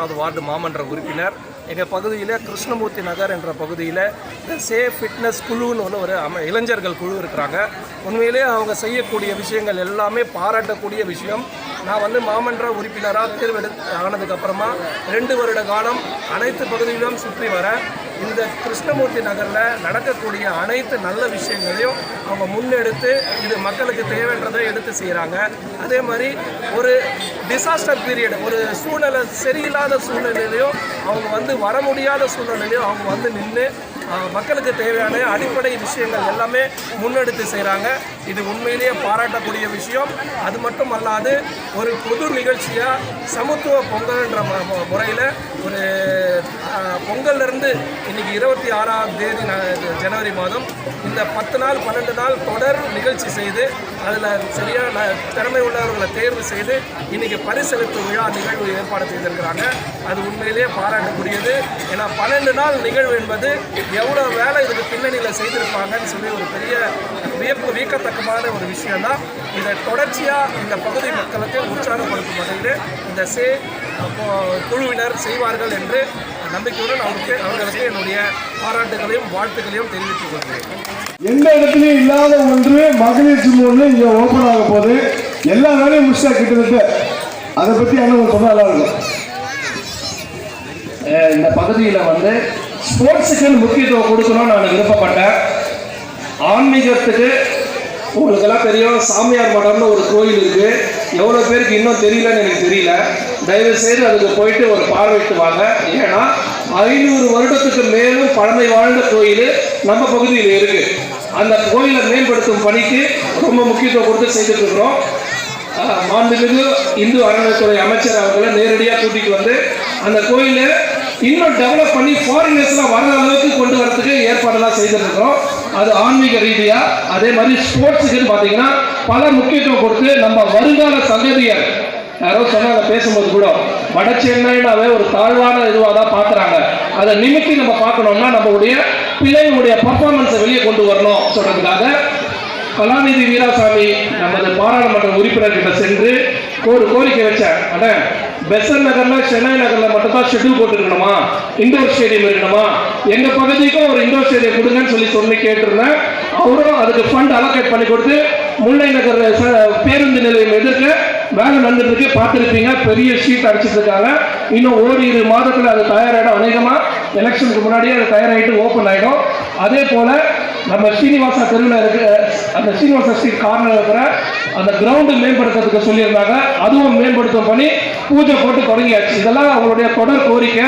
17வது ward மாமன்ற உறுப்பினர். எங்கள் பகுதியில் கிருஷ்ணமூர்த்தி நகர் என்ற பகுதியில் சேஃப் ஃபிட்னஸ் குழுன்னு ஒரு இளைஞர்கள் குழு இருக்கிறாங்க. உண்மையிலே அவங்க செய்யக்கூடிய விஷயங்கள் எல்லாமே பாராட்டக்கூடிய விஷயம். நான் மாமன்ற உறுப்பினராக ஆனதுக்கப்புறமா 2 வருட காலம் அனைத்து பகுதியிலும் சுற்றி வரேன். இந்த கிருஷ்ணமூர்த்தி நகரில் நடக்கக்கூடிய அனைத்து நல்ல விஷயங்களையும் அவங்க முன்னெடுத்து இது மக்களுக்கு தேவைன்றதை எடுத்து செய்கிறாங்க. அதே மாதிரி ஒரு டிசாஸ்டர் பீரியட், ஒரு சூழ்நிலை சரியில்லாத சூழ்நிலையிலையும் அவங்க வர முடியாத சூழ்நிலையிலையும் அவங்க நின்று மக்களுக்கு தேவையான அடிப்படை விஷயங்கள் எல்லாமே முன்னெடுத்து செய்கிறாங்க. இது உண்மையிலேயே பாராட்டக்கூடிய விஷயம். அது மட்டும் அல்லாது ஒரு பொது நிகழ்ச்சியாக சமத்துவ பொங்கல்ன்ற முறையில் ஒரு பொங்கல்லேருந்து இன்றைக்கி 26ஆம் தேதி ஜனவரி மாதம் இந்த 10 நாள் 12 நாள் தொடர் நிகழ்ச்சி செய்து அதில் சரியான திறமை உள்ளவர்களை தேர்வு செய்து இன்றைக்கி பரிசளிப்பு விழா நிகழ்வு ஏற்பாடு செய்திருக்கிறாங்க. அது உண்மையிலேயே பாராட்டக்கூடியது. ஏன்னா 12 நாள் நிகழ்வு என்பது எவ்வளோ வேலை இதுக்கு பின்னணியில் செய்திருப்பாங்கன்னு சொல்லி ஒரு பெரிய வியக்கத்தக்கமான ஒரு விஷயம்தான். இதை தொடர்ச்சியாக இந்த பகுதி மக்களுக்கு உற்சாகப்படுத்தும் வகையில் இந்த குழுவினர் செய்வார்கள் என்று நம்பிக்கையுடன் அவர்களுக்கு என்னுடைய பாராட்டுகளையும் வாழ்த்துக்களையும் தெரிவித்துக் கொள்கிறேன். எந்த இடத்துலையும் இல்லாத ஒன்று மகளிர் ஜிம் ஒன்று இங்கே ஓப்பன் ஆக போது எல்லா வேலையும் முடிச்சா கிட்டத்தட்ட அதை பற்றி என்ன சொன்னா நல்லா இருக்கும். இந்த பகுதியில் ஸ்போர்ட்ஸுக்கு முக்கியத்துவம் கொடுக்கணும்னு நான் விருப்பப்பட்டேன். ஆன்மீகத்துக்கு உங்களுக்கெல்லாம் தெரியும், சாமியார் மடம்னு ஒரு கோயில் இருக்குது. எவ்வளோ பேருக்கு இன்னும் தெரியலன்னு எனக்கு தெரியல. தயவுசெய்து அதுக்கு போயிட்டு ஒரு பார்வையிட்டு வாங்க. ஏன்னா 500 வருடத்துக்கு மேலும் பழமை வாழ்ந்த கோயில் நம்ம பகுதியில் இருக்குது. அந்த கோயிலை மேம்படுத்தும் பணிக்கு ரொம்ப முக்கியத்துவம் கொடுத்து செய்துட்டு இருக்கிறோம். மாண்புமிகு இந்து அறநிலையத்துறை அமைச்சர் அவர்களை நேரடியாக கூட்டிகிட்டு அந்த கோயிலை இன்னும் டெவலப் பண்ணி ஃபாரினர்ஸ்லாம் வர்ற அளவுக்கு கொண்டு வரதுக்கு ஏற்பாடெல்லாம் செய்திருக்கிறோம். அது ஆன்மீக ரீதியாக. அதே மாதிரி ஸ்போர்ட்ஸுக்குன்னு பார்த்தீங்கன்னா பல முக்கியத்துவம் கொடுத்து நம்ம வருங்கால சந்ததியர் யாரோ சொன்னாங்க பேசும்போது கூட வட சென்னைனாவே ஒரு தாழ்வான இதுவாக தான் பார்க்குறாங்க. அதை நிமித்தி நம்ம பார்க்கணும்னா நம்மளுடைய பிள்ளைகளுடைய பர்ஃபார்மன்ஸை வெளியே கொண்டு வரணும் சொல்றதுக்காக கலாநிதி வீராசாமி நமது பாராளுமன்ற உறுப்பினர்கிட்ட சென்று ஒரு கோரிக்கை வச்சேன். அதான் பெசன் நகர்ல சென்னை நகர்ல மட்டும்தான் ஷெட்யூல் போட்டுருக்கணுமா, இண்டோர் ஸ்டேடியம் இருக்கணுமா, எங்க பகுதிக்கும் ஒரு இண்டோர் ஸ்டேடியம் கொடுங்கன்னு சொல்லி கேட்டிருந்தேன். அவரும் அதுக்கு ஃபண்ட் அலோகேட் பண்ணி கொடுத்து முல்லை நகர் பேருந்து நிலையம் எதிர்க்க வேலை நடந்துருக்கு. பார்த்துருப்பீங்க, பெரிய ஷீட் அடிச்சிட்டு இருக்காங்க. இன்னும் ஓரிரு மாதத்தில் அது தயாராகிடும். அநேகமாக எலெக்ஷனுக்கு முன்னாடியே அது தயாராகிட்டு ஓப்பன் ஆகிடும். அதே போல நம்ம ஸ்ரீனிவாசா தெருவில் இருக்கிற அந்த ஸ்ரீனிவாசா ஸ்ட்ரீட் கார்னர் இருக்கிற அந்த கிரவுண்டு மேம்படுத்துறதுக்கு சொல்லியிருந்தாங்க. அதுவும் மேம்படுத்தும் பண்ணி பூஜை போட்டு தொடங்கியாச்சு. இதெல்லாம் அவங்களுடைய தொடர் கோரிக்கை.